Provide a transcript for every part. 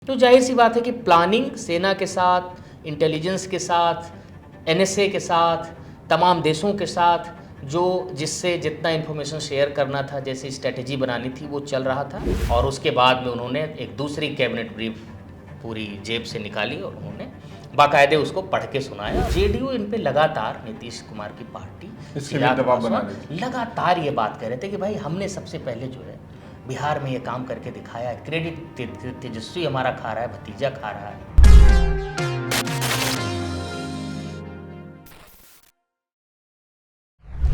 तो जाहिर सी बात है कि प्लानिंग सेना के साथ, इंटेलिजेंस के साथ, एनएसए के साथ, तमाम देशों के साथ जो जिससे जितना इन्फॉर्मेशन शेयर करना था, जैसी स्ट्रेटजी बनानी थी, वो चल रहा था। और उसके बाद में उन्होंने एक दूसरी कैबिनेट ब्रीफ पूरी जेब से निकाली और उन्होंने बाकायदे उसको पढ़ के सुनाया। जेडीयू इन पे लगातार, नीतीश कुमार की पार्टी इसके लिए दबाव बना रही थी। लगातार ये बात कह रहे थे कि भाई हमने सबसे पहले जो है बिहार में ये काम करके दिखाया है, क्रेडिट तेजस्वी हमारा खा रहा है, भतीजा खा रहा है।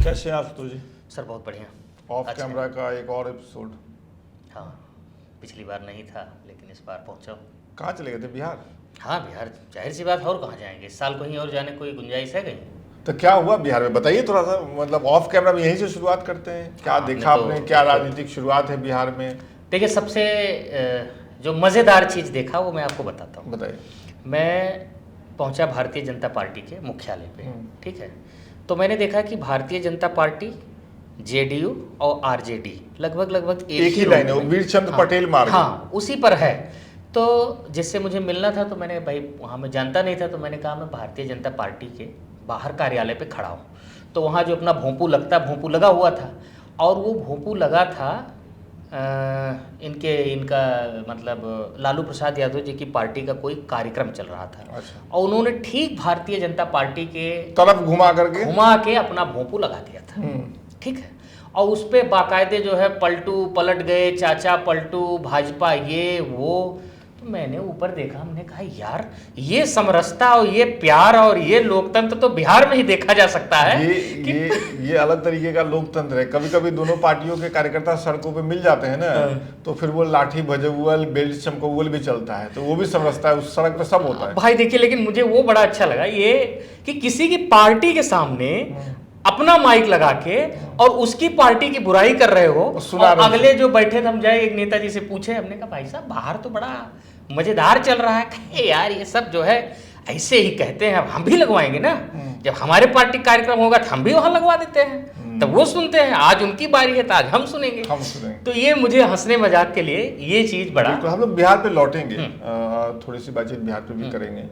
कैसे हैं आशुतोष जी? सर बहुत बढ़िया। ऑफ अच्छा। कैमरा का एक और एपिसोड। हाँ, पिछली बार नहीं था लेकिन इस बार पहुंचा हूँ। कहाँ चले गए थे? बिहार? हाँ बिहार, जाहिर सी बात है, और कहाँ जाएंगे, इस साल कहीं और जाने कोई गुंजाइश है कहीं? तो क्या हुआ बिहार में, बताइए थोड़ा सा। मतलब ऑफ कैमरा में यहीं से शुरुआत करते हैं। क्या हाँ, देखा हमने तो आपने, क्या राजनीतिक शुरुआत है बिहार में? देखिए, सबसे जो मज़ेदार चीज़ देखा वो मैं आपको बताता हूँ। बताइए। मैं पहुंचा भारतीय जनता पार्टी के मुख्यालय पे, ठीक है। तो मैंने देखा कि भारतीय जनता पार्टी, जेडीयू और आरजेडी लगभग एक ही लाइन है, वो वीरचंद्र पटेल मार्ग। हाँ, उसी पर है। तो जिससे मुझे मिलना था, तो मैंने भाई वहाँ मैं जानता नहीं था, तो मैंने कहा मैं भारतीय जनता पार्टी के बाहर कार्यालय पे खड़ा हूँ। तो वहाँ जो अपना भोंपू लगता, भोंपू लगा हुआ था, और वो भोंपू लगा था इनका मतलब लालू प्रसाद यादव जी की पार्टी का कोई कार्यक्रम चल रहा था। अच्छा। और उन्होंने ठीक भारतीय जनता पार्टी के तरफ घुमा करके अपना भोंपू लगा दिया था, ठीक है। और उस पर बाकायदे जो है पलटू पलट गए, चाचा पलटू, भाजपा ये वो। तो मैंने ऊपर देखा, हमने कहा यार, ये समरसता और ये प्यार और ये लोकतंत्र तो बिहार में ही देखा जा सकता है। ये अलग तरीके का लोकतंत्र है। कभी कभी दोनों पार्टियों के कार्यकर्ता सड़कों पे मिल जाते हैं ना, तो फिर वो लाठी भजौल, बेल्ट चमकौल भी चलता है, तो वो भी समरसता है। उस सड़क पे सब होता है भाई। देखिए, लेकिन मुझे वो बड़ा अच्छा लगा ये कि किसी की पार्टी के सामने अपना माइक लगा के और उसकी पार्टी की बुराई कर रहे हो। और अगले जो बैठे थे, हम जाए एक नेताजी से पूछे, हमने कहा भाई साहब बाहर तो बड़ा मजेदार चल रहा है। कहे यार ये सब जो है ऐसे ही कहते हैं, अब हम भी लगवाएंगे ना, जब हमारे पार्टी कार्यक्रम होगा तो हम भी वहां लगवा देते हैं, तब वो सुनते हैं। आज उनकी बारी है तो आज हम सुनेंगे। तो ये मुझे हंसने मजाक के लिए ये चीज बड़ा। तो हम लोग बिहार पे लौटेंगे, थोड़ी सी बातचीत बिहार पे भी करेंगे।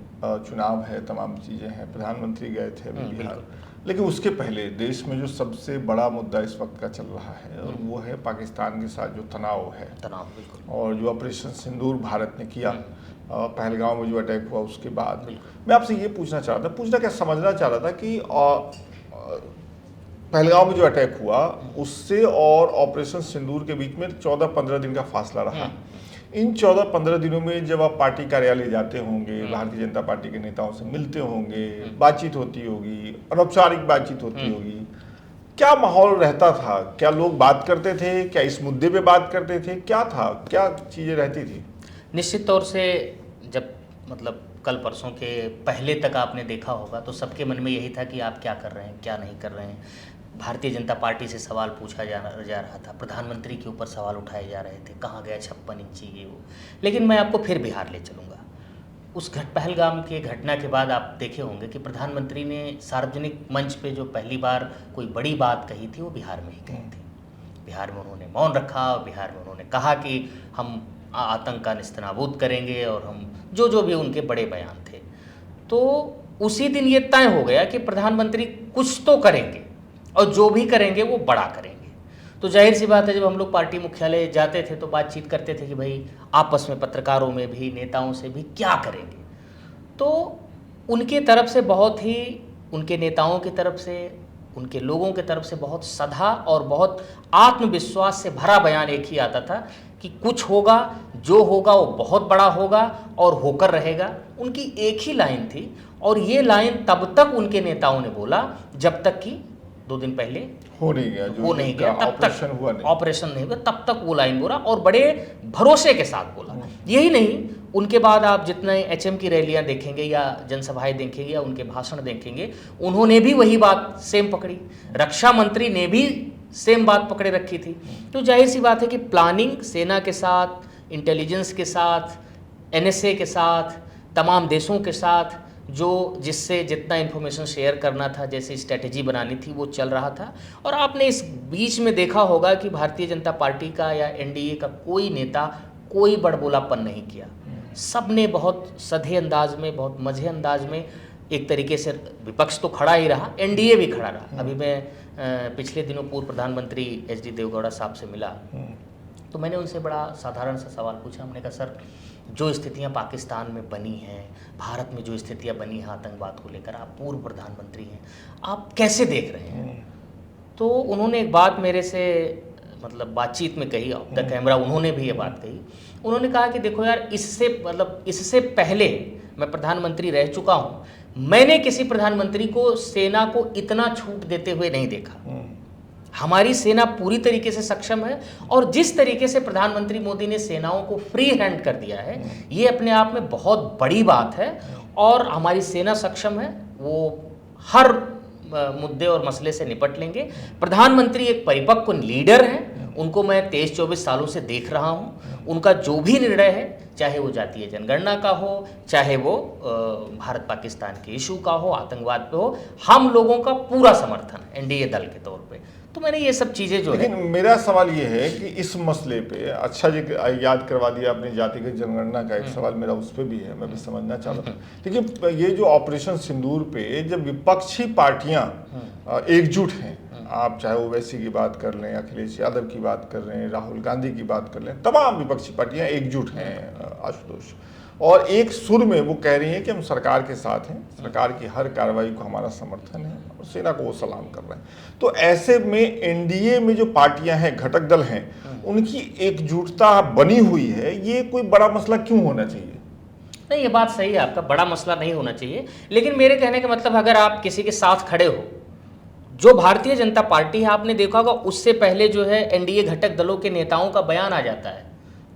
चुनाव है, तमाम चीजें हैं, प्रधानमंत्री गए थे अभी बिहार। लेकिन उसके पहले देश में जो सबसे बड़ा मुद्दा इस वक्त का चल रहा है, और वो है पाकिस्तान के साथ जो तनाव है, बिल्कुल। और जो ऑपरेशन सिंदूर भारत ने किया पहलगाम में जो अटैक हुआ उसके बाद। मैं आपसे ये पूछना समझना चाह रहा था कि पहलगाम में जो अटैक हुआ उससे और ऑपरेशन सिंदूर के बीच में 14-15 दिन का फासला रहा। इन 14-15 दिनों में जब आप पार्टी कार्यालय जाते होंगे, भारतीय जनता पार्टी के नेताओं से मिलते होंगे, बातचीत होती होगी, अनौपचारिक बातचीत होती होगी, क्या माहौल रहता था? क्या लोग बात करते थे? क्या इस मुद्दे पे बात करते थे? क्या था, क्या चीज़ें रहती थी? निश्चित तौर से जब मतलब कल परसों के पहले तक आपने देखा होगा तो सबके मन में यही था कि आप क्या कर रहे हैं, क्या नहीं कर रहे हैं। भारतीय जनता पार्टी से सवाल पूछा जा रहा था, प्रधानमंत्री के ऊपर सवाल उठाए जा रहे थे, कहाँ गया 56 इंची ये वो। लेकिन मैं आपको फिर बिहार ले चलूँगा। उस पहलगाम के घटना के बाद आप देखे होंगे कि प्रधानमंत्री ने सार्वजनिक मंच पे जो पहली बार कोई बड़ी बात कही थी वो बिहार में ही कही थी। बिहार में उन्होंने मौन रखा, बिहार में उन्होंने कहा कि हम आतंक का निस्तनाबूद करेंगे, और हम जो भी उनके बड़े बयान थे। तो उसी दिन ये तय हो गया कि प्रधानमंत्री कुछ तो करेंगे, और जो भी करेंगे वो बड़ा करेंगे। तो जाहिर सी बात है, जब हम लोग पार्टी मुख्यालय जाते थे तो बातचीत करते थे कि भाई आपस में, पत्रकारों में भी, नेताओं से भी क्या करेंगे। तो उनके तरफ से बहुत ही, उनके नेताओं की तरफ से, उनके लोगों की तरफ से बहुत सधा और बहुत आत्मविश्वास से भरा बयान एक ही आता था कि कुछ होगा, जो होगा वो बहुत बड़ा होगा और होकर रहेगा। उनकी एक ही लाइन थी, और ये लाइन तब तक उनके नेताओं ने बोला जब तक कि 2 दिन पहले हो नहीं गया, तब तक ऑपरेशन नहीं हुआ, तब तक वो लाइन बोला, और बड़े भरोसे के साथ बोला। यही नहीं, उनके बाद आप जितने एचएम की रैलियां देखेंगे या जनसभाएं देखेंगे या उनके भाषण देखेंगे, उन्होंने भी वही बात सेम पकड़ी। रक्षा मंत्री ने भी सेम बात पकड़े रखी थी। तो जाहिर सी बात है कि प्लानिंग सेना के साथ, इंटेलिजेंस के साथ, एनएसए के साथ, तमाम देशों के साथ जो जिससे जितना इन्फॉर्मेशन शेयर करना था, जैसी स्ट्रेटजी बनानी थी, वो चल रहा था। और आपने इस बीच में देखा होगा कि भारतीय जनता पार्टी का या एनडीए का कोई नेता कोई बड़बोलापन नहीं किया। सब ने बहुत सधे अंदाज में, बहुत मज़े अंदाज में, एक तरीके से विपक्ष तो खड़ा ही रहा, एनडीए भी खड़ा रहा। अभी मैं पिछले दिनों पूर्व प्रधानमंत्री एचडी देवगौड़ा साहब से मिला, तो मैंने उनसे बड़ा साधारण सा सवाल पूछा। हमने कहा सर, जो स्थितियां पाकिस्तान में बनी हैं, भारत में जो स्थितियां बनी हैं आतंकवाद को लेकर, आप पूर्व प्रधानमंत्री हैं, आप कैसे देख रहे हैं? तो उन्होंने एक बात मेरे से मतलब बातचीत में कही, ऑफ द कैमरा उन्होंने भी ये बात कही। उन्होंने कहा कि देखो यार, इससे पहले मैं प्रधानमंत्री रह चुका हूँ, मैंने किसी प्रधानमंत्री को सेना को इतना छूट देते हुए नहीं देखा। हमारी सेना पूरी तरीके से सक्षम है, और जिस तरीके से प्रधानमंत्री मोदी ने सेनाओं को फ्री हैंड कर दिया है, ये अपने आप में बहुत बड़ी बात है। और हमारी सेना सक्षम है, वो हर मुद्दे और मसले से निपट लेंगे। प्रधानमंत्री एक परिपक्व लीडर हैं, उनको मैं 23-24 सालों से देख रहा हूं। उनका जो भी निर्णय है, चाहे वो जातीय जनगणना का हो, चाहे वो भारत पाकिस्तान के इशू का हो, आतंकवाद पे हो, हम लोगों का पूरा समर्थन है एनडीए दल के तौर पे। तो मैंने ये सब चीज़ें जो लेकिन मेरा सवाल ये है कि इस मसले पे, अच्छा जी याद करवा दिया आपने जातिगत जनगणना का, एक सवाल मेरा उस पर भी है, मैं भी समझना चाह रहा था। देखिए, ये जो ऑपरेशन सिंदूर पे जब विपक्षी पार्टियां एकजुट हैं, आप चाहे ओवैसी की बात कर लें, अखिलेश यादव की बात कर लें, राहुल गांधी की बात कर लें, तमाम विपक्षी पार्टियां एकजुट हैं आशुतोष, और एक सुर में वो कह रही हैं कि हम सरकार के साथ हैं, सरकार की हर कार्रवाई को हमारा समर्थन है, और सेना को वो सलाम कर रहे हैं। तो ऐसे में एनडीए में जो पार्टियां हैं, घटक दल हैं, उनकी एकजुटता बनी हुई है, ये कोई बड़ा मसला क्यों होना चाहिए? नहीं, ये बात सही है आपका, बड़ा मसला नहीं होना चाहिए। लेकिन मेरे कहने का मतलब, अगर आप किसी के साथ खड़े हो, जो भारतीय जनता पार्टी है, आपने देखा होगा उससे पहले जो है एनडीए घटक दलों के नेताओं का बयान आ जाता है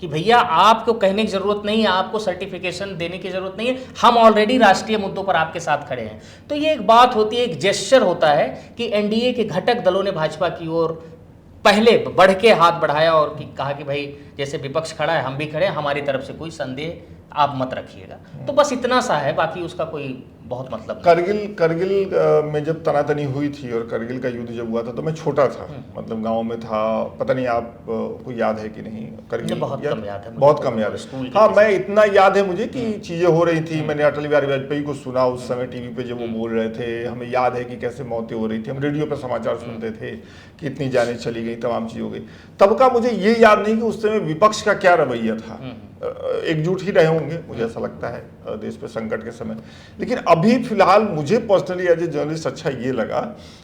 कि भैया आपको कहने की जरूरत नहीं है, आपको सर्टिफिकेशन देने की जरूरत नहीं है, हम ऑलरेडी राष्ट्रीय मुद्दों पर आपके साथ खड़े हैं। तो ये एक बात होती है, एक जेस्चर होता है कि एनडीए के घटक दलों ने भाजपा की ओर पहले बढ़ के हाथ बढ़ाया और कहा कि भाई जैसे विपक्ष खड़ा है, हम भी खड़े हैं, हमारी तरफ से कोई संदेह आप मत रखिएगा। तो बस इतना सा है, बाकी उसका कोई बहुत मतलब नहीं। करगिल में जब तनातनी हुई थी और करगिल का युद्ध जब हुआ था, तो मैं छोटा था, मतलब गांव में था, पता नहीं आप को याद है कि नहीं। करगिल बहुत कम याद है, बहुत कम याद है। हाँ, मैं इतना याद है मुझे कि चीजें हो रही थी, मैंने अटल बिहारी वाजपेयी को सुना उस समय टीवी पे जब वो बोल रहे थे, हमें याद है कि कैसे मौतें हो रही थी, हम रेडियो पर समाचार सुनते थे कि इतनी जानें चली गई, तमाम चीज हो गई। तब का मुझे ये याद नहीं कि उस समय विपक्ष का क्या रवैया था। एकजुट ही रहे होंगे, मुझे ऐसा लगता है देश पे संकट के समय। लेकिन अभी फिलहाल मुझे पर्सनली एज ए जर्नलिस्ट अच्छा ये लगा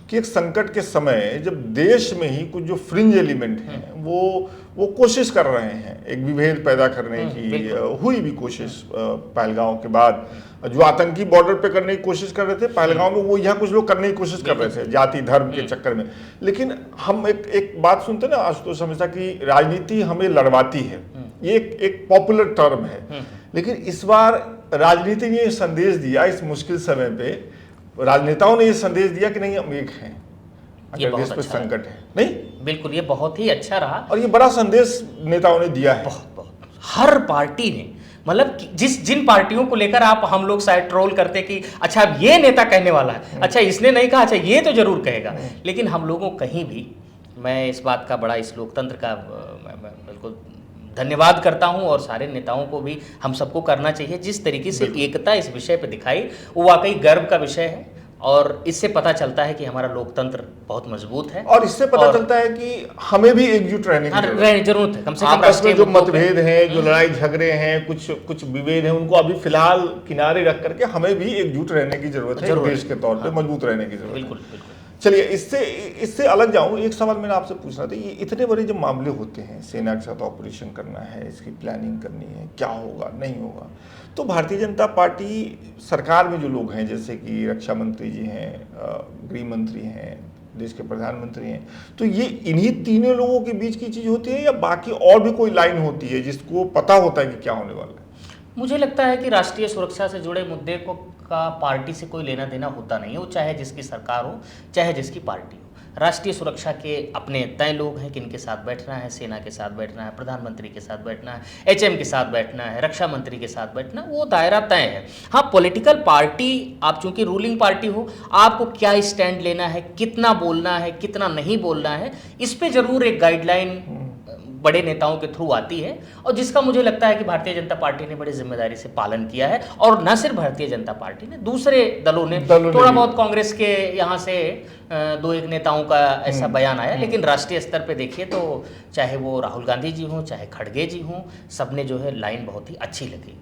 कि एक संकट के समय जब देश में ही कुछ जो फ्रिंज एलिमेंट हैं वो कोशिश कर रहे हैं, एक विभेद पैदा करने की हुई भी कोशिश पहलगांव के बाद, जो आतंकी बॉर्डर पे करने की कोशिश कर रहे थे पहलगांव में, वो यहाँ कुछ लोग करने की कोशिश कर रहे थे जाति धर्म के चक्कर में। लेकिन हम एक बात सुनते ना आशुतोष हमेशा कि राजनीति हमें लड़वाती है, ये एक पॉपुलर टर्म है। लेकिन इस बार राजनीति ने ये संदेश दिया, इस मुश्किल समय पे राजनेताओं ने ये संदेश दिया कि नहीं, हम एक हैं अगर देश पे संकट है। नहीं, बिल्कुल, ये बहुत ही अच्छा रहा, और ये बड़ा संदेश नेताओं ने दिया है। बहुत हर पार्टी ने, मतलब जिन पार्टियों को लेकर आप हम लोग शायद ट्रोल करते कि अच्छा अब ये नेता कहने वाला है, अच्छा इसने नहीं कहा, अच्छा ये तो जरूर कहेगा। लेकिन हम लोगों कहीं भी, मैं इस बात का बड़ा, इस लोकतंत्र का मैं बिल्कुल धन्यवाद करता हूं, और सारे नेताओं को भी हम सबको करना चाहिए। जिस तरीके से एकता इस विषय पे दिखाई, वो वाकई गर्व का विषय है, और इससे पता चलता है कि हमारा लोकतंत्र बहुत मजबूत है। और इससे पता चलता है कि हमें भी एकजुट रहने की जरूरत है। कम से कम आपस में जो मतभेद हैं, जो लड़ाई झगड़े हैं, कुछ विभेद हैं, उनको अभी फिलहाल किनारे रख करके हमें भी एकजुट रहने की जरूरत है, देश के तौर पे मजबूत रहने की जरूरत है। बिल्कुल बिल्कुल। चलिए, इससे अलग जाऊं, एक सवाल मैंने आपसे पूछना था, ये इतने बड़े जब मामले होते हैं, सेना के साथ ऑपरेशन करना है, इसकी प्लानिंग करनी है, क्या होगा नहीं होगा, तो भारतीय जनता पार्टी सरकार में जो लोग हैं, जैसे कि रक्षा मंत्री जी हैं, गृह मंत्री हैं, देश के प्रधानमंत्री हैं, तो ये इन्हीं तीनों लोगों के बीच की चीज होती है या बाकी और भी कोई लाइन होती है जिसको पता होता है कि क्या होने वाला है? मुझे लगता है कि राष्ट्रीय सुरक्षा से जुड़े मुद्दे का पार्टी से कोई लेना देना होता नहीं है, वो चाहे जिसकी सरकार हो, चाहे जिसकी पार्टी हो। राष्ट्रीय सुरक्षा के अपने तय लोग हैं, किनके साथ बैठना है, सेना के साथ बैठना है, प्रधानमंत्री के साथ बैठना है, एचएम के साथ बैठना है, रक्षा मंत्री के साथ बैठना, वो दायरा तय है। हाँ, पॉलिटिकल पार्टी, आप चूंकि रूलिंग पार्टी हो, आपको क्या स्टैंड लेना है, कितना बोलना है, कितना नहीं बोलना है, इस पे जरूर एक गाइडलाइन बड़े नेताओं के थ्रू आती है, और जिसका मुझे लगता है कि भारतीय जनता पार्टी ने बड़ी जिम्मेदारी से पालन किया है। और न सिर्फ भारतीय जनता पार्टी ने, दूसरे दलों ने थोड़ा बहुत, कांग्रेस के यहाँ से दो एक नेताओं का ऐसा बयान आया, लेकिन राष्ट्रीय स्तर पे देखिए तो चाहे वो राहुल गांधी जी हों, चाहे खड़गे जी हों, सबने जो है लाइन बहुत ही अच्छी लगी,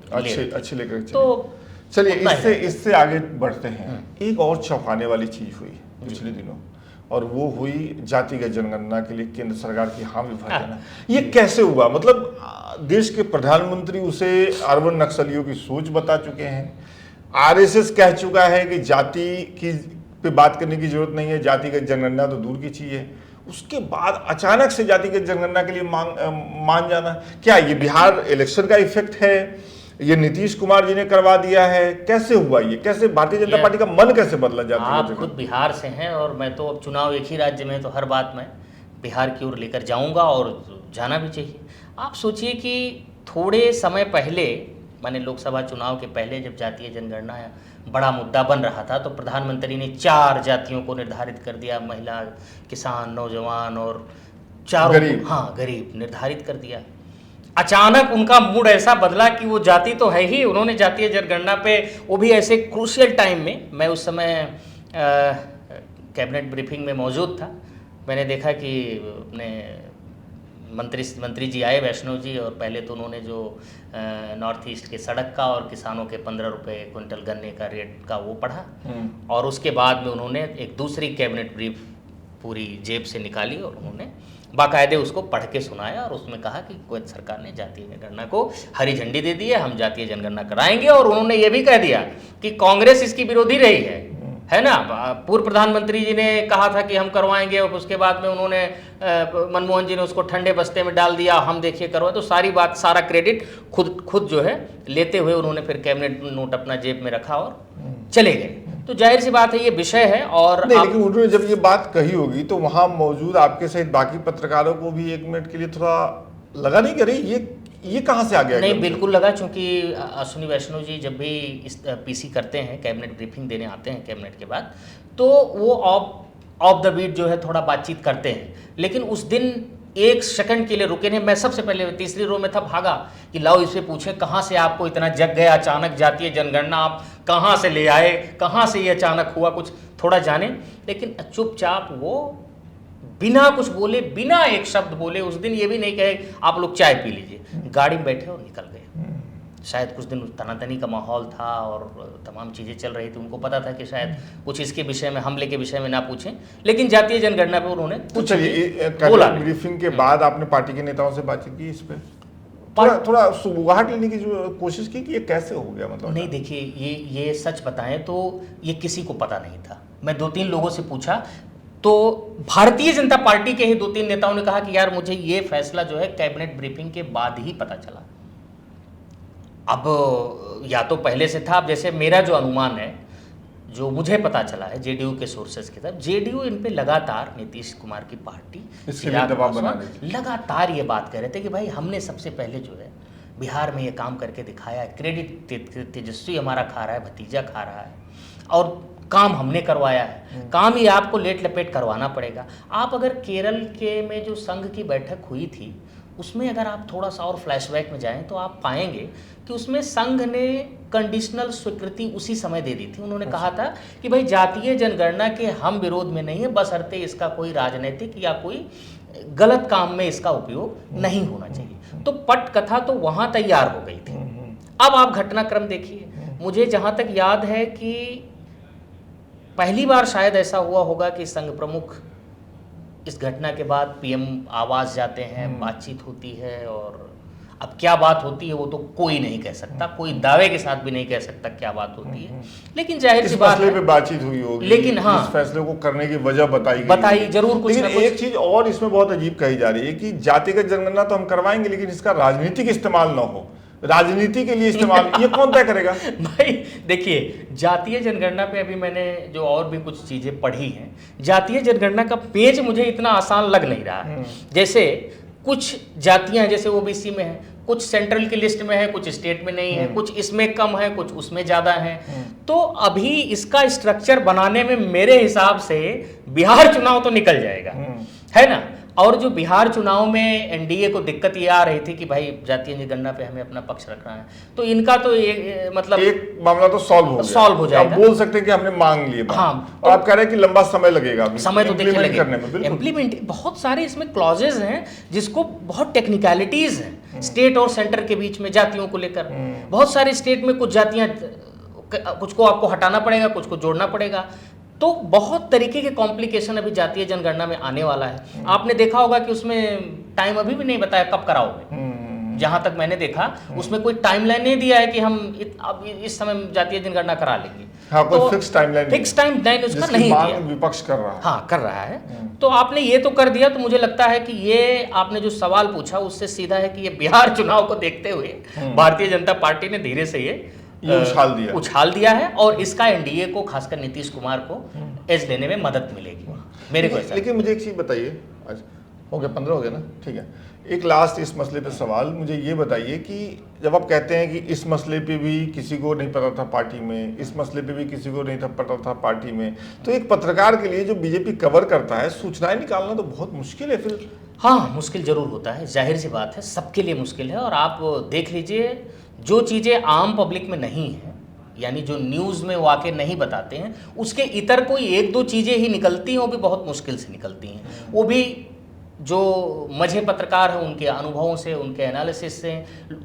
अच्छी लेकर तो चलिए इससे आगे बढ़ते हैं। एक और चौंकाने वाली चीज हुई पिछले दिनों, और वो हुई जातिगत जनगणना के लिए केंद्र सरकार की हामी भर देना। ये कैसे हुआ? मतलब देश के प्रधानमंत्री उसे अरबन नक्सलियों की सोच बता चुके हैं, आरएसएस कह चुका है कि जाति की पे बात करने की जरूरत नहीं है, जातिगत जनगणना तो दूर की चीज है। उसके बाद अचानक से जातिगत जनगणना के लिए मान जाना, क्या ये बिहार इलेक्शन का इफेक्ट है? ये नीतीश कुमार जी ने करवा दिया है? कैसे हुआ ये? कैसे भारतीय जनता पार्टी का मन कैसे बदला जाता है? आप खुद बिहार से हैं, और मैं तो अब चुनाव एक ही राज्य में, तो हर बात में बिहार की ओर लेकर जाऊंगा, और जाना भी चाहिए। आप सोचिए कि थोड़े समय पहले, माने लोकसभा चुनाव के पहले, जब जातीय जनगणना बड़ा मुद्दा बन रहा था, तो प्रधानमंत्री ने 4 जातियों को निर्धारित कर दिया, महिला, किसान, नौजवान और चारों गरीब निर्धारित कर दिया। अचानक उनका मूड ऐसा बदला कि वो जाति तो है ही, उन्होंने जातीय जनगणना पे, वो भी ऐसे क्रूशियल टाइम में, मैं उस समय कैबिनेट ब्रीफिंग में मौजूद था, मैंने देखा कि अपने मंत्री जी आए, वैष्णव जी, और पहले तो उन्होंने जो नॉर्थ ईस्ट के सड़क का और किसानों के 15 रुपये क्विंटल गन्ने का रेट का वो पढ़ा, और उसके बाद में उन्होंने एक दूसरी कैबिनेट ब्रीफ पूरी जेब से निकाली, और उन्होंने बाकायदे उसको पढ़ के सुनाया, और उसमें कहा कि कुवैत सरकार ने जातीय जनगणना को हरी झंडी दे दी है, हम जातीय जनगणना कराएंगे। और उन्होंने ये भी कह दिया कि कांग्रेस इसकी विरोधी रही है ना। पूर्व प्रधानमंत्री जी ने कहा था कि हम करवाएंगे, और उसके बाद में उन्होंने मनमोहन जी ने उसको ठंडे बस्ते में डाल दिया, हम देखिए करवाए। तो सारी बात, सारा क्रेडिट खुद जो है लेते हुए उन्होंने फिर कैबिनेट नोट अपना जेब में रखा और चले गए। तो जाहिर सी बात है ये विषय है। और नहीं, लेकिन उन्होंने जब ये बात कही होगी तो वहां मौजूद आपके सहित बाकी पत्रकारों को भी 1 मिनट के लिए थोड़ा लगा नहीं कि ये कहाँ से आ गया? नहीं, बिल्कुल लगा, क्योंकि अश्विनी वैष्णव जी जब भी इस पीसी करते हैं, कैबिनेट ब्रीफिंग देने आते हैं कैबिनेट के बाद, तो वो ऑफ द बीट जो है थोड़ा बातचीत करते हैं, लेकिन उस दिन 1 सेकंड के लिए रुके नहीं। मैं सबसे पहले तीसरी रो में था, भागा कि लाओ इससे पूछे कहाँ से आपको इतना जग गया अचानक, जातीय जनगणना आप कहाँ से ले आए, कहाँ से ये अचानक हुआ, कुछ थोड़ा जाने। लेकिन चुपचाप वो बिना कुछ बोले, बिना एक शब्द बोले, उस दिन ये भी नहीं कहे आप लोग चाय पी लीजिए, गाड़ी में बैठे और निकल गए। शायद कुछ दिन तनातनी का माहौल था और तमाम चीज़ें चल रही थी, उनको पता था कि शायद कुछ इसके विषय में, हमले के विषय में ना पूछें, लेकिन जातीय जनगणना पे उन्होंने कुछ बोला। ब्रीफिंग के बाद आपने पार्टी के नेताओं से बातचीत की इस पे? थोड़ा सुबुगाहट लेने की जो कोशिश की कि ये कैसे हो गया? मतलब नहीं, देखिए, ये सच बताएं तो ये किसी को पता नहीं था। मैं 2-3 लोगों से पूछा, तो भारतीय जनता पार्टी के ही 2-3 नेताओं ने कहा कि यार मुझे ये फैसला जो है कैबिनेट ब्रीफिंग के बाद ही पता चला। अब या तो पहले से था, अब जैसे मेरा जो अनुमान है, जो मुझे पता चला है जेडीयू के सोर्सेज की तरफ, जेडीयू इन पे लगातार, नीतीश कुमार की पार्टी इसके लिए दबाव बना रही थी, लगातार ये बात कह रहे थे कि भाई हमने सबसे पहले जो है बिहार में ये काम करके दिखाया है, क्रेडिट तेजस्वी हमारा खा रहा है, भतीजा खा रहा है, और काम हमने करवाया है, काम ही आपको लेट लपेट करवाना पड़ेगा। आप अगर केरल के में जो संघ की बैठक हुई थी, उसमें अगर आप थोड़ा सा और फ्लैशबैक में जाएं तो आप पाएंगे कि उसमें संघ ने कंडीशनल स्वीकृति उसी समय दे दी थी। उन्होंने कहा था कि भाई जातीय जनगणना के हम विरोध में नहीं है, बशर्ते इसका कोई राजनीतिक या कोई गलत काम में इसका उपयोग नहीं होना चाहिए। तो पटकथा तो वहाँ तैयार हो गई थी। अब आप घटनाक्रम देखिए, मुझे जहाँ तक याद है कि पहली बार शायद ऐसा हुआ होगा कि संघ प्रमुख इस घटना के बाद पीएम आवास जाते हैं, बातचीत होती है, और अब क्या बात होती है वो तो कोई नहीं कह सकता, कोई दावे के साथ भी नहीं कह सकता क्या बात होती है, लेकिन जाहिर सी बात है बातचीत हुई होगी, लेकिन हाँ, इस फैसले को करने की वजह बताई जरूर कुछ। लेकिन एक चीज और इसमें बहुत अजीब कही जा रही है कि जातिगत जनगणना तो हम करवाएंगे, लेकिन इसका राजनीतिक इस्तेमाल न हो, राजनीति के लिए इस्तेमाल, ये कौन तय करेगा? भाई देखिए, जातीय जनगणना पे अभी मैंने जो और भी कुछ चीजें पढ़ी हैं, जातीय जनगणना का पेज मुझे इतना आसान लग नहीं रहा है। जैसे कुछ जातियां जैसे ओबीसी में है, कुछ सेंट्रल की लिस्ट में है, कुछ स्टेट में नहीं है, कुछ इसमें कम है, कुछ उसमें ज्यादा है। तो अभी इसका स्ट्रक्चर बनाने में मेरे हिसाब से बिहार चुनाव तो निकल जाएगा, है ना। और जो बिहार चुनाव में एनडीए को दिक्कत ये आ रही थी कि भाई जातीय जनगणना पे हमें अपना पक्ष रखना है, तो इनका तो मतलब एक मामला तो सॉल्व हो जाएगा। आप बोल सकते हैं कि हमने मांग लिए बात। हाँ, और आप कह रहे हैं कि लंबा समय लगेगा, समय तो देखिए लगेगा करने में। इम्प्लीमेंट बहुत सारे इसमें क्लॉजेज हैं जिसको बहुत टेक्निकलिटीज हैं स्टेट और सेंटर के बीच में जातियों को लेकर। बहुत सारे स्टेट में कुछ जातियां, कुछ को आपको हटाना पड़ेगा, कुछ को जोड़ना पड़ेगा, तो बहुत तरीके के कॉम्प्लिकेशन अभी जातीय जनगणना में आने वाला है। आपने देखा होगा कि उसमें टाइम अभी भी नहीं बताया कब कराओगे। जहां तक मैंने देखा उसमें कोई टाइमलाइन नहीं दिया है कि हम अब इस समय जातीय जनगणना करा लेंगे। हाँ, कोई फिक्स टाइमलाइन उसका नहीं दिया, विपक्ष कर रहा है। हाँ, कर रहा है। तो आपने ये तो कर दिया, तो मुझे लगता है कि ये आपने जो सवाल पूछा उससे सीधा है कि ये बिहार चुनाव को देखते हुए भारतीय जनता पार्टी ने धीरे से ये उछाल दिया है, और इसका एनडीए को, खासकर नीतीश कुमार को एज लेने में मदद मिलेगी मेरे को ऐसा। लेकिन मुझे एक चीज बताइए, हो गया 15 हो गया ना, ठीक है। एक लास्ट इस मसले पे सवाल, मुझे ये बताइए कि जब आप कहते हैं कि इस मसले पे भी किसी को नहीं पता था पार्टी में, इस मसले पे भी किसी को नहीं था पता था पार्टी में, तो एक पत्रकार के लिए जो बीजेपी कवर करता है, सूचनाएं निकालना तो बहुत मुश्किल है फिर। हाँ, मुश्किल जरूर होता है, जाहिर सी बात है, सबके लिए मुश्किल है। और आप देख लीजिए, जो चीज़ें आम पब्लिक में नहीं है, यानी जो न्यूज़ में वाक़ई नहीं बताते हैं, उसके इतर कोई एक दो चीज़ें ही निकलती हैं, वो भी बहुत मुश्किल से निकलती हैं। वो भी जो मझे पत्रकार हैं उनके अनुभवों से, उनके एनालिसिस से,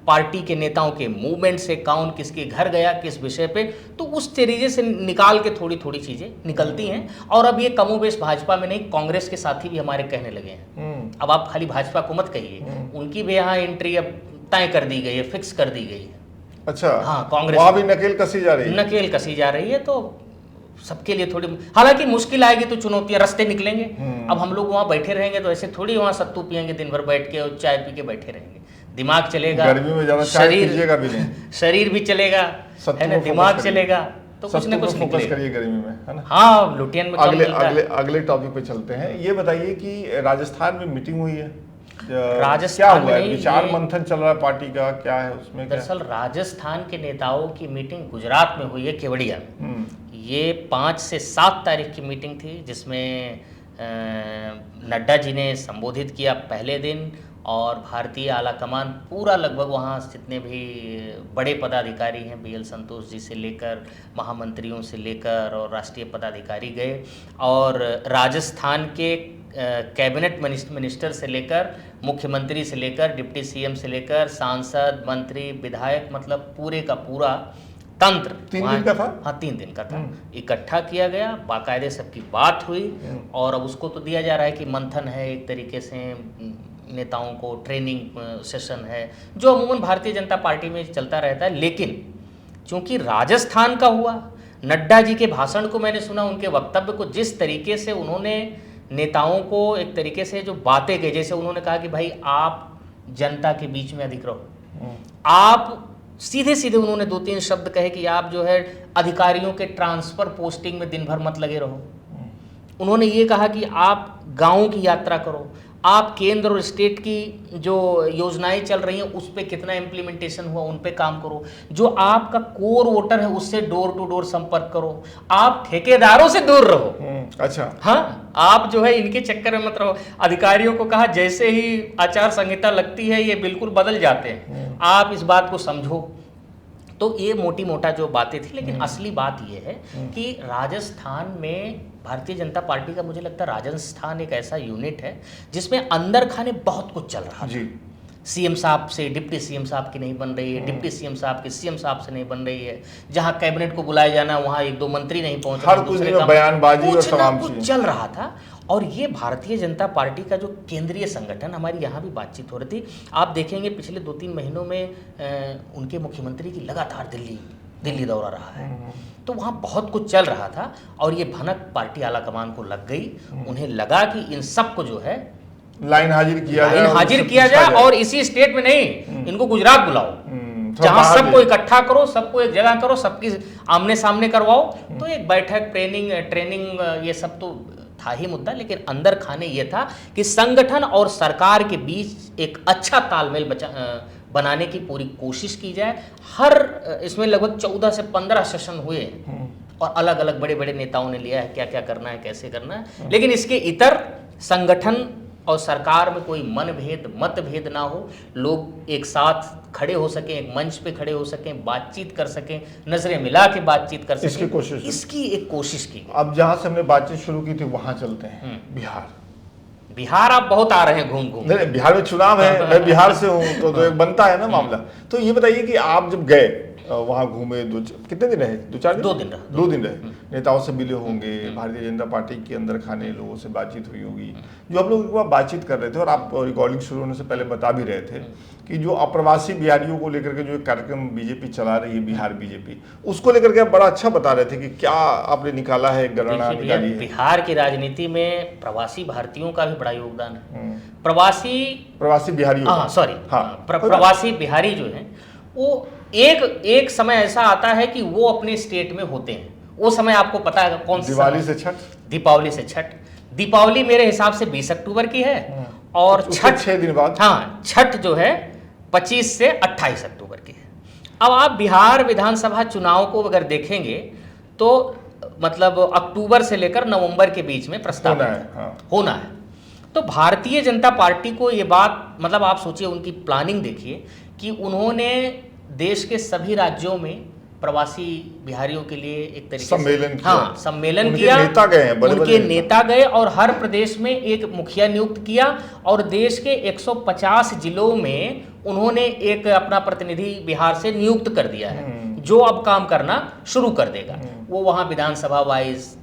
पार्टी के नेताओं के मूवमेंट से, कौन किसके घर गया किस विषय पे, तो उस तरीके से निकाल के थोड़ी थोड़ी चीज़ें निकलती हैं। और अब ये कमोबेश भाजपा में नहीं, कांग्रेस के साथी भी हमारे कहने लगे हैं। अब आप खाली भाजपा को मत कहिए, उनकी भी यहाँ एंट्री अब तय कर दी गई है, फिक्स कर दी गई है। अच्छा, हाँ, कांग्रेस वहाँ भी नकेल कसी जा रही है, तो सबके लिए थोड़ी, हालांकि मुश्किल आएगी तो चुनौतियां, रास्ते निकलेंगे। अब हम लोग वहाँ बैठे रहेंगे तो ऐसे थोड़ी वहाँ सत्तू पियेंगे दिन भर बैठ के और चाय पी के बैठे रहेंगे। दिमाग चलेगा, गर्मी में ज़्यादा चाय पीजिएगा भी नहीं, शरीर भी चलेगा, है ना, दिमाग चलेगा, तो कुछ ना कुछ फोकस करिए गर्मी में, है ना। हाँ, लुटियन में अगले टॉपिक पे चलते हैं। ये बताइए कि राजस्थान में मीटिंग हुई है, राजस्थान क्या हुआ है? विचार मंथन चल रहा है पार्टी का, क्या है उसमें? दरअसल राजस्थान के नेताओं की मीटिंग गुजरात में हुई है, केवड़िया। ये 5 से 7 तारीख की मीटिंग थी, जिसमें नड्डा जी ने संबोधित किया पहले दिन, और भारतीय आला कमान पूरा लगभग वहाँ जितने भी बड़े पदाधिकारी हैं, BL संतोष जी से लेकर महामंत्रियों से लेकर और राष्ट्रीय पदाधिकारी गए, और राजस्थान के कैबिनेट मिनिस्टर से लेकर, मुख्यमंत्री से लेकर, डिप्टी CM से लेकर, सांसद, मंत्री, विधायक, मतलब पूरे का पूरा तंत्र 3 दिन का था। हाँ, 3 दिन का था, इकट्ठा किया गया, बाकायदे सबकी बात हुई, और अब उसको तो दिया जा रहा है कि मंथन है, एक तरीके से नेताओं को ट्रेनिंग सेशन है, जो अमूमन भारतीय जनता पार्टी में चलता रहता है। लेकिन चूंकि राजस्थान का हुआ, नड्डा जी के भाषण को मैंने सुना, उनके वक्तव्य को, जिस तरीके से उन्होंने नेताओं को एक तरीके से जो बातें कही, जैसे उन्होंने कहा कि भाई आप जनता के बीच में अधिक रहो, आप सीधे सीधे उन्होंने 2-3 शब्द कहे कि आप जो है अधिकारियों के ट्रांसफर पोस्टिंग में दिन भर मत लगे रहो। उन्होंने ये कहा कि आप गाँव की यात्रा करो, आप केंद्र और स्टेट की जो योजनाएं चल रही हैं उस पर कितना इम्प्लीमेंटेशन हुआ उन पे काम करो, जो आपका कोर वोटर है उससे डोर टू डोर संपर्क करो, आप ठेकेदारों से दूर रहो। अच्छा, हाँ, आप जो है इनके चक्कर में मत रहो। अधिकारियों को कहा जैसे ही आचार संहिता लगती है ये बिल्कुल बदल जाते हैं, आप इस बात को समझो। तो ये मोटी मोटा जो बातें थी, लेकिन असली बात ये है कि राजस्थान में भारतीय जनता पार्टी का, मुझे लगता है राजस्थान एक ऐसा यूनिट है जिसमें अंदर खाने बहुत कुछ चल रहा है। CM साहब से डिप्टी CM साहब की नहीं बन रही है, डिप्टी CM साहब की CM साहब से नहीं बन रही है, जहां कैबिनेट को बुलाया जाना वहां 1-2 मंत्री नहीं पहुंच रहे, दूसरे काम बयानबाजी और तमाम चीजें चल रहा था। और ये भारतीय जनता पार्टी का जो केंद्रीय संगठन, हमारी यहाँ भी बातचीत हो रही थी, आप देखेंगे पिछले 2-3 महीनों में उनके मुख्यमंत्री की लगातार दिल्ली दौरा रहा है, तो वहाँ बहुत कुछ चल रहा था, और ये भनक पार्टी आला कमान को लग गई। उन्हें लगा कि इन सबको जो है लाइन हाजिर किया जाए, और इसी स्टेट में नहीं, इनको गुजरात बुलाओ, जहां सबको इकट्ठा करो, सबको एक जगह करो, सबकी आमने सामने करवाओ। तो एक बैठक, ट्रेनिंग ये सब तो था ही मुद्दा, लेकिन अंदर खाने ये था कि संगठन और सरकार के बीच एक अच्छा तालमेल बनाने की पूरी कोशिश की जाए। इसमें लगभग 14 से 15 सेशन हुए, और अलग अलग बड़े बड़े नेताओं ने लिया है क्या क्या करना है, कैसे करना है। लेकिन इसके इतर संगठन और सरकार में कोई मनभेद मतभेद ना हो, लोग एक साथ खड़े हो सकें, एक मंच पे खड़े हो सकें, बातचीत कर सकें, नजरें मिला के बातचीत कर सकें, इसकी एक कोशिश की। अब जहाँ से हमने बातचीत शुरू की थी वहाँ चलते हैं, बिहार। बिहार आप बहुत आ रहे हैं घूम घूम। नहीं, बिहार में चुनाव है, मैं बिहार से हूँ, तो एक बनता है ना मामला। तो ये बताइए कि आप जब गए वहाँ घूमे, कितने दिन रहे? 2-4 दिन? 2 दिन रहे। 2 दिन रहे। नेताओं से मिले होंगे, भारतीय जनता पार्टी के अंदर खाने लोगों से बातचीत हुई होगी। जो आप लोग एक बार बातचीत कर रहे थे और आप रिकॉर्डिंग शुरू होने से पहले बता भी रहे थे कि जो अप्रवासी बिहारियों को लेकर के जो एक कार्यक्रम बीजेपी चला रही है, बिहार बीजेपी, उसको लेकर के आप बड़ा अच्छा बता रहे थे कि क्या आपने निकाला है, गणना निकाली है। बिहार की राजनीति में प्रवासी भारतीयों का भी बड़ा योगदान है। प्रवासी बिहारियों, प्रवासी बिहारी जो है वो एक समय ऐसा आता है कि वो अपने स्टेट में होते हैं। वो समय आपको पता है कौन सा? दिवाली से छठ। दीपावली से छठ। दीपावली मेरे हिसाब से 20 अक्टूबर की है और छठ 6 दिन बाद। हाँ, छठ जो है 25 से 28 अक्टूबर की है। अब आप बिहार विधानसभा चुनाव को अगर देखेंगे तो मतलब अक्टूबर से लेकर नवंबर के बीच में प्रस्तावित होना है। तो भारतीय जनता पार्टी को ये बात, मतलब आप सोचिए, उनकी प्लानिंग देखिए कि उन्होंने देश के सभी राज्यों में प्रवासी बिहारियों के लिए एक तरीके से सम्मेलन किया। नेता गए हैं, उनके नेता गए और हर प्रदेश में एक मुखिया नियुक्त किया और देश के 150 जिलों में उन्होंने एक अपना प्रतिनिधि बिहार से नियुक्त कर दिया है, जो अब काम करना शुरू कर देगा। वो वहाँ विधानसभा वाइज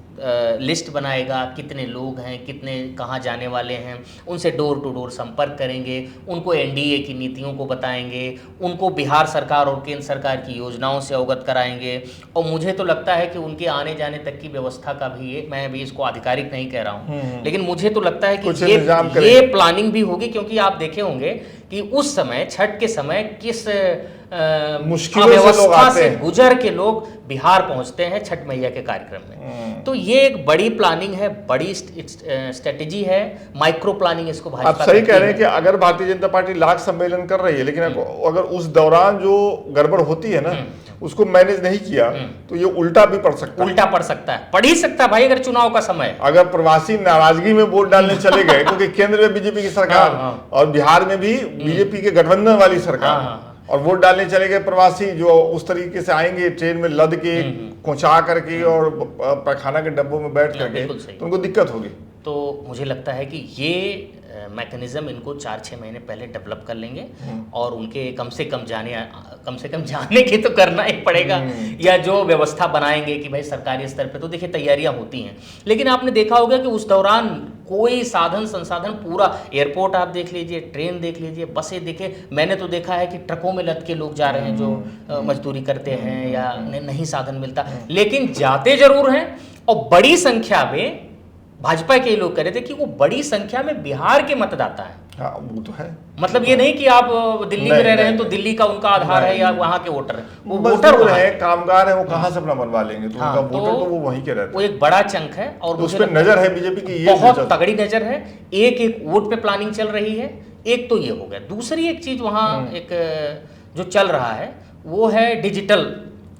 लिस्ट बनाएगा, कितने लोग हैं, कितने कहाँ जाने वाले हैं, उनसे डोर टू डोर संपर्क करेंगे, उनको एनडीए की नीतियों को बताएंगे, उनको बिहार सरकार और केंद्र सरकार की योजनाओं से अवगत कराएंगे। और मुझे तो लगता है कि उनके आने जाने तक की व्यवस्था का भी ये, मैं भी इसको आधिकारिक नहीं कह रहा हूँ, लेकिन मुझे तो लगता है कि ये प्लानिंग भी होगी, क्योंकि आप देखे होंगे कि उस समय छठ के समय किस मुश्किल से गुजर के लोग बिहार पहुंचते हैं छठ मैया के कार्यक्रम में। तो ये एक बड़ी प्लानिंग है, बड़ी स्ट्रेटेजी है, माइक्रो प्लानिंग इसको भाजपा। आप सही कह रहे हैं कि अगर भारतीय जनता पार्टी लाख सम्मेलन कर रही है, लेकिन अगर उस दौरान जो गड़बड़ होती है ना, उसको मैनेज नहीं किया तो ये उल्टा भी पड़ सकता है। पड़ ही सकता है भाई, अगर चुनाव का समय, अगर प्रवासी नाराजगी में वोट डालने चले गए क्योंकि केंद्र में बीजेपी की सरकार और बिहार में भी बीजेपी के गठबंधन वाली सरकार, और वोट डालने चले गए प्रवासी जो उस तरीके से आएंगे ट्रेन में लद के, कोंचा करके और पैखाना के डब्बों में बैठ करके, तो उनको दिक्कत होगी। तो मुझे लगता है कि ये मैकेनिज्म इनको 4-6 महीने पहले डेवलप कर लेंगे और उनके कम से कम जाने की तो करना ही पड़ेगा, या जो व्यवस्था बनाएंगे कि भाई सरकारी स्तर पे, तो देखिए तैयारियां होती हैं। लेकिन आपने देखा होगा कि उस दौरान कोई साधन संसाधन, पूरा एयरपोर्ट आप देख लीजिए, ट्रेन देख लीजिए, बसें देखे, मैंने तो देखा है कि ट्रकों में लद के लोग जा रहे हैं जो मजदूरी करते हैं या नहीं साधन मिलता, लेकिन जाते जरूर हैं। और बड़ी संख्या में भाजपा के लोग कह रहे थे कि वो बड़ी संख्या में बिहार के मतदाता हैं। हाँ, वो तो है। मतलब ये नहीं कि आप दिल्ली में रह रहे हैं तो दिल्ली का उनका आधार है या वहाँ के वोटर है, वो वोटर है, कामगार है, वो कहाँ से अपना बनवा लेंगे, तो उनका वोटर तो वो वहीं के रहते हैं। वो एक बड़ा चंक है और उस पर नजर है बीजेपी की, ये बहुत तगड़ी नजर है। एक वोट पे प्लानिंग चल रही है। एक तो ये हो गया। दूसरी एक चीज वहाँ एक जो चल रहा है वो है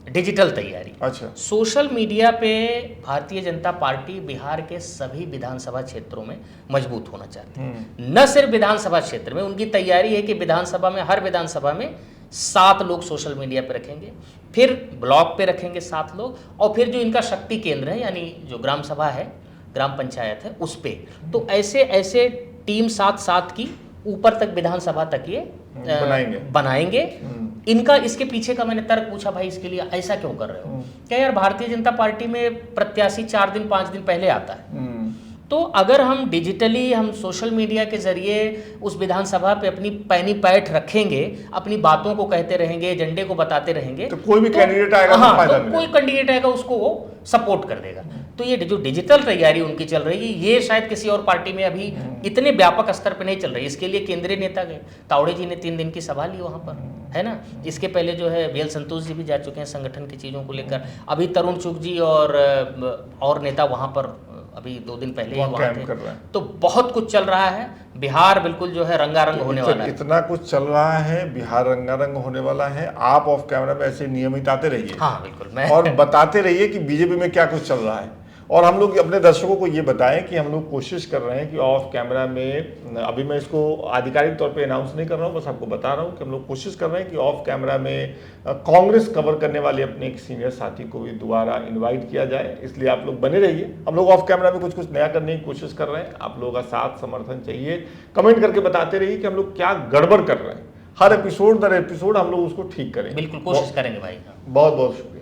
डिजिटल तैयारी। अच्छा। सोशल मीडिया पे भारतीय जनता पार्टी बिहार के सभी विधानसभा क्षेत्रों में मजबूत होना चाहती है। न सिर्फ विधानसभा क्षेत्र में, उनकी तैयारी है कि विधानसभा में, हर विधानसभा में 7 लोग सोशल मीडिया पे रखेंगे, फिर ब्लॉक पे रखेंगे 7 लोग, और फिर जो इनका शक्ति केंद्र है यानी जो ग्राम सभा है, ग्राम पंचायत है, उस पे। तो ऐसे टीम 7 की ऊपर तक विधानसभा तक ये बनाएंगे। इनका इसके पीछे का मैंने तर्क पूछा, भाई इसके लिए ऐसा क्यों कर रहे हो? क्या यार, भारतीय जनता पार्टी में प्रत्याशी 4 दिन 5 दिन पहले आता है, तो अगर हम डिजिटली, हम सोशल मीडिया के जरिए उस विधानसभा पे अपनी पैनी पैठ रखेंगे, अपनी बातों को कहते रहेंगे, एजेंडे को बताते रहेंगे, तो कोई भी कैंडिडेट आएगा, तो कोई कैंडिडेट आएगा उसको वो सपोर्ट कर देगा। तो ये जो डिजिटल तैयारी उनकी चल रही है, ये शायद किसी और पार्टी में अभी इतने व्यापक स्तर पे नहीं चल रही। इसके लिए केंद्रीय नेता गए, तावड़े जी ने 3 दिन की सभा ली वहाँ पर, है ना। इसके पहले जो है VL संतोष जी भी जा चुके हैं संगठन की चीज़ों को लेकर। अभी तरुण चुग जी और नेता वहाँ पर अभी 2 दिन पहले ही वहाँ थे। तो बहुत कुछ चल रहा है। बिहार बिल्कुल जो है रंगारंग होने वाला है। इतना कुछ चल रहा है, बिहार रंगारंग होने वाला है। आप ऑफ कैमरा में ऐसे नियमित आते रहिए, हाँ बिल्कुल, मैं और बताते रहिए कि बीजेपी में क्या कुछ चल रहा है। और हम लोग अपने दर्शकों को ये बताएं कि हम लोग कोशिश कर रहे हैं कि ऑफ कैमरा में, अभी मैं इसको आधिकारिक तौर पे अनाउंस नहीं कर रहा हूँ, बस आपको बता रहा हूँ कि हम लोग कोशिश कर रहे हैं कि ऑफ कैमरा में कांग्रेस कवर करने वाले अपने एक सीनियर साथी को भी दोबारा इन्वाइट किया जाए। इसलिए आप लोग बने रहिए, हम लोग ऑफ कैमरा में कुछ कुछ नया करने की कोशिश कर रहे हैं, आप लोगों का साथ समर्थन चाहिए। कमेंट करके बताते रहिए कि हम लोग क्या गड़बड़ कर रहे हैं, हर एपिसोड दर एपिसोड हम लोग उसको ठीक करें। बिल्कुल कोशिश करेंगे भाई। बहुत बहुत शुक्रिया।